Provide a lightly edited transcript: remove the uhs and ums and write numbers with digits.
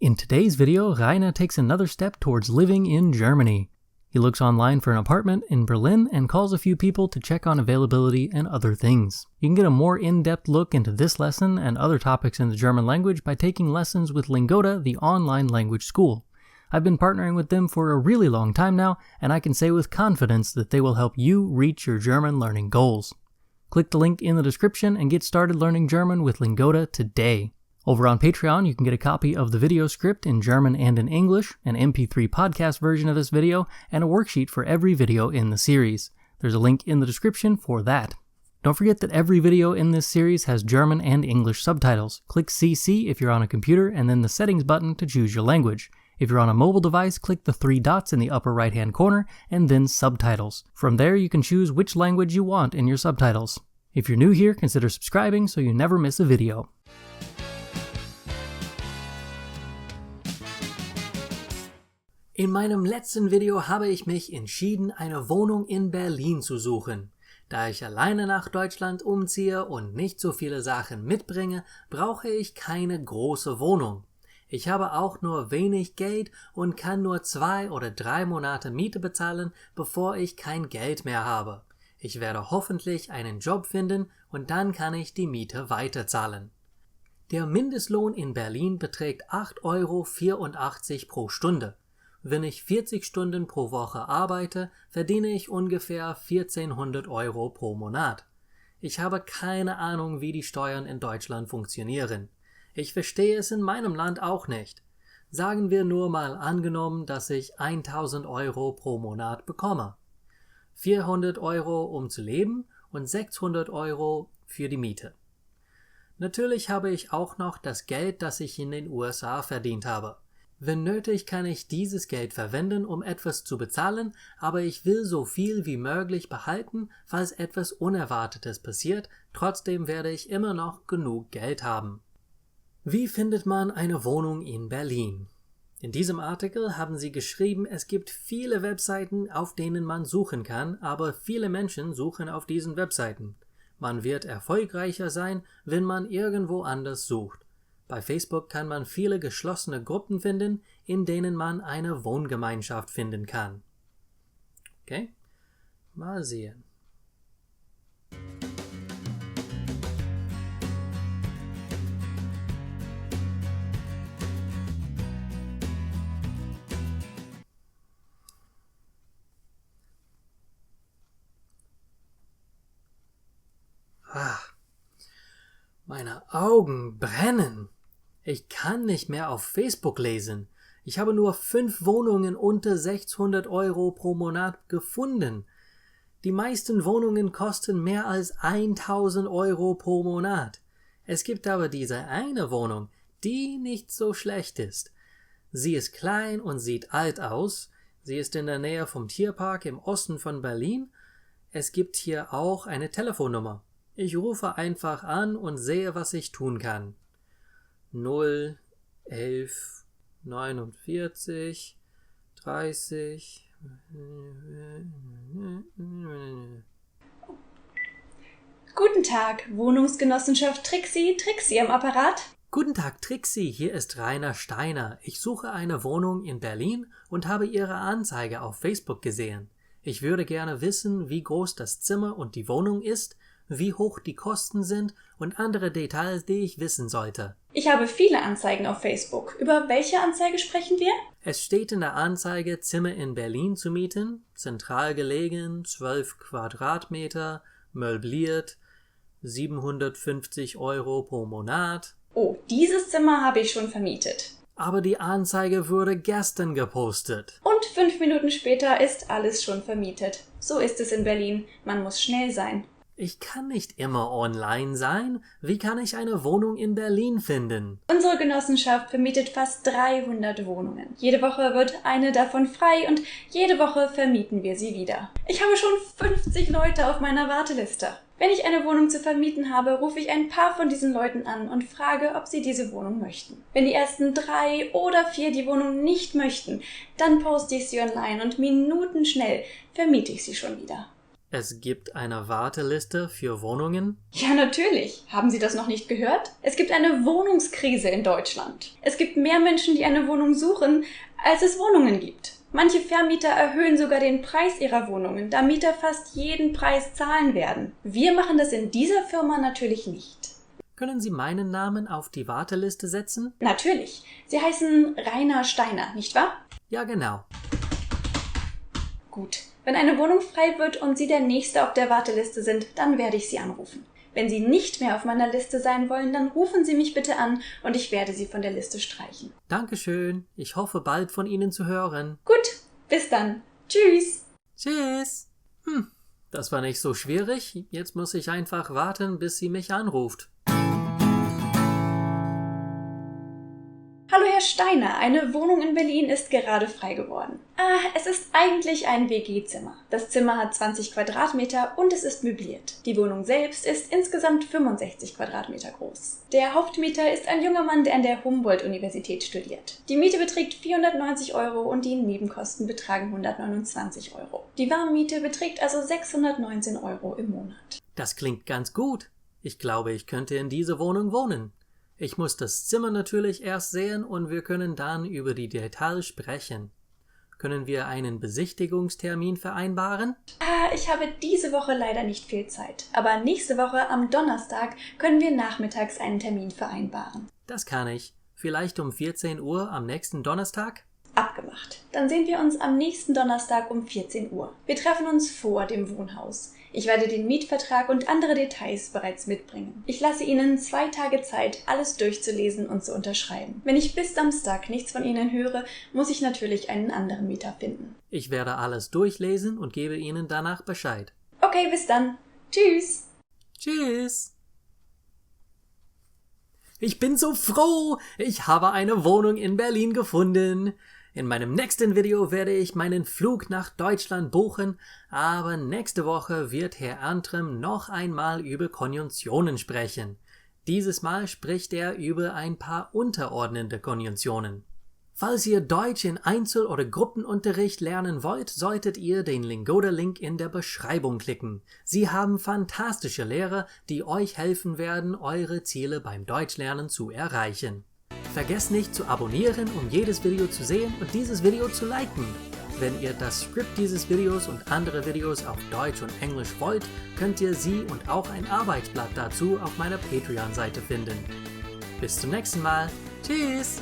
In today's video, Rainer takes another step towards living in Germany. He looks online for an apartment in Berlin and calls a few people to check on availability and other things. You can get a more in-depth look into this lesson and other topics in the German language by taking lessons with Lingoda, the online language school. I've been partnering with them for a really long time now, and I can say with confidence that they will help you reach your German learning goals. Click the link in the description and get started learning German with Lingoda today. Over on Patreon, you can get a copy of the video script in German and in English, an MP3 podcast version of this video, and a worksheet for every video in the series. There's a link in the description for that. Don't forget that every video in this series has German and English subtitles. Click CC if you're on a computer, and then the settings button to choose your language. If you're on a mobile device, click the 3 dots in the upper right-hand corner, and then Subtitles. From there, you can choose which language you want in your subtitles. If you're new here, consider subscribing so you never miss a video. In meinem letzten Video habe ich mich entschieden, eine Wohnung in Berlin zu suchen. Da ich alleine nach Deutschland umziehe und nicht so viele Sachen mitbringe, brauche ich keine große Wohnung. Ich habe auch nur wenig Geld und kann nur 2 oder 3 Monate Miete bezahlen, bevor ich kein Geld mehr habe. Ich werde hoffentlich einen Job finden und dann kann ich die Miete weiterzahlen. Der Mindestlohn in Berlin beträgt 8,84 € pro Stunde. Wenn ich 40 Stunden pro Woche arbeite, verdiene ich ungefähr 1400 € pro Monat. Ich habe keine Ahnung, wie die Steuern in Deutschland funktionieren. Ich verstehe es in meinem Land auch nicht. Sagen wir nur mal angenommen, dass ich 1000 € pro Monat bekomme. 400 € um zu leben und 600 € für die Miete. Natürlich habe ich auch noch das Geld, das ich in den USA verdient habe. Wenn nötig, kann ich dieses Geld verwenden, um etwas zu bezahlen, aber ich will so viel wie möglich behalten, falls etwas Unerwartetes passiert, trotzdem werde ich immer noch genug Geld haben. Wie findet man eine Wohnung in Berlin? In diesem Artikel haben sie geschrieben, es gibt viele Webseiten, auf denen man suchen kann, aber viele Menschen suchen auf diesen Webseiten. Man wird erfolgreicher sein, wenn man irgendwo anders sucht. Bei Facebook kann man viele geschlossene Gruppen finden, in denen man eine Wohngemeinschaft finden kann. Okay, mal sehen. Meine Augen brennen. Ich kann nicht mehr auf Facebook lesen. Ich habe nur 5 Wohnungen unter 600 € pro Monat gefunden. Die meisten Wohnungen kosten mehr als 1000 € pro Monat. Es gibt aber diese eine Wohnung, die nicht so schlecht ist. Sie ist klein und sieht alt aus. Sie ist in der Nähe vom Tierpark im Osten von Berlin. Es gibt hier auch eine Telefonnummer. Ich rufe einfach an und sehe, was ich tun kann. 0, 11, 49, 30. Guten Tag, Wohnungsgenossenschaft Trixi am Apparat. Guten Tag, Trixi, hier ist Rainer Steiner. Ich suche eine Wohnung in Berlin und habe Ihre Anzeige auf Facebook gesehen. Ich würde gerne wissen, wie groß das Zimmer und die Wohnung ist, wie hoch die Kosten sind und andere Details, die ich wissen sollte. Ich habe viele Anzeigen auf Facebook. Über welche Anzeige sprechen wir? Es steht in der Anzeige, Zimmer in Berlin zu mieten, zentral gelegen, 12 Quadratmeter, möbliert, 750 € pro Monat. Oh, dieses Zimmer habe ich schon vermietet. Aber die Anzeige wurde gestern gepostet. Und 5 Minuten später ist alles schon vermietet. So ist es in Berlin. Man muss schnell sein. Ich kann nicht immer online sein. Wie kann ich eine Wohnung in Berlin finden? Unsere Genossenschaft vermietet fast 300 Wohnungen. Jede Woche wird eine davon frei und jede Woche vermieten wir sie wieder. Ich habe schon 50 Leute auf meiner Warteliste. Wenn ich eine Wohnung zu vermieten habe, rufe ich ein paar von diesen Leuten an und frage, ob sie diese Wohnung möchten. Wenn die ersten 3 oder 4 die Wohnung nicht möchten, dann poste ich sie online und minutenschnell vermiete ich sie schon wieder. Es gibt eine Warteliste für Wohnungen? Ja, natürlich. Haben Sie das noch nicht gehört? Es gibt eine Wohnungskrise in Deutschland. Es gibt mehr Menschen, die eine Wohnung suchen, als es Wohnungen gibt. Manche Vermieter erhöhen sogar den Preis ihrer Wohnungen, da Mieter fast jeden Preis zahlen werden. Wir machen das in dieser Firma natürlich nicht. Können Sie meinen Namen auf die Warteliste setzen? Natürlich. Sie heißen Rainer Steiner, nicht wahr? Ja, genau. Gut. Wenn eine Wohnung frei wird und Sie der Nächste auf der Warteliste sind, dann werde ich Sie anrufen. Wenn Sie nicht mehr auf meiner Liste sein wollen, dann rufen Sie mich bitte an und ich werde Sie von der Liste streichen. Dankeschön. Ich hoffe bald von Ihnen zu hören. Gut, bis dann. Tschüss. Tschüss. Das war nicht so schwierig. Jetzt muss ich einfach warten, bis sie mich anruft. Hallo Herr Steiner, eine Wohnung in Berlin ist gerade frei geworden. Es ist eigentlich ein WG-Zimmer. Das Zimmer hat 20 Quadratmeter und es ist möbliert. Die Wohnung selbst ist insgesamt 65 Quadratmeter groß. Der Hauptmieter ist ein junger Mann, der an der Humboldt-Universität studiert. Die Miete beträgt 490 € und die Nebenkosten betragen 129 €. Die Warmmiete beträgt also 619 € im Monat. Das klingt ganz gut. Ich glaube, ich könnte in dieser Wohnung wohnen. Ich muss das Zimmer natürlich erst sehen und wir können dann über die Details sprechen. Können wir einen Besichtigungstermin vereinbaren? Ich habe diese Woche leider nicht viel Zeit, aber nächste Woche am Donnerstag können wir nachmittags einen Termin vereinbaren. Das kann ich. Vielleicht um 14 Uhr am nächsten Donnerstag? Abgemacht. Dann sehen wir uns am nächsten Donnerstag um 14 Uhr. Wir treffen uns vor dem Wohnhaus. Ich werde den Mietvertrag und andere Details bereits mitbringen. Ich lasse Ihnen 2 Tage Zeit, alles durchzulesen und zu unterschreiben. Wenn ich bis Samstag nichts von Ihnen höre, muss ich natürlich einen anderen Mieter finden. Ich werde alles durchlesen und gebe Ihnen danach Bescheid. Okay, bis dann. Tschüss. Tschüss. Ich bin so froh! Ich habe eine Wohnung in Berlin gefunden. In meinem nächsten Video werde ich meinen Flug nach Deutschland buchen, aber nächste Woche wird Herr Antrim noch einmal über Konjunktionen sprechen. Dieses Mal spricht er über ein paar unterordnende Konjunktionen. Falls ihr Deutsch in Einzel- oder Gruppenunterricht lernen wollt, solltet ihr den Lingoda-Link in der Beschreibung klicken. Sie haben fantastische Lehrer, die euch helfen werden, eure Ziele beim Deutschlernen zu erreichen. Vergesst nicht zu abonnieren, um jedes Video zu sehen und dieses Video zu liken. Wenn ihr das Skript dieses Videos und andere Videos auf Deutsch und Englisch wollt, könnt ihr sie und auch ein Arbeitsblatt dazu auf meiner Patreon-Seite finden. Bis zum nächsten Mal. Tschüss!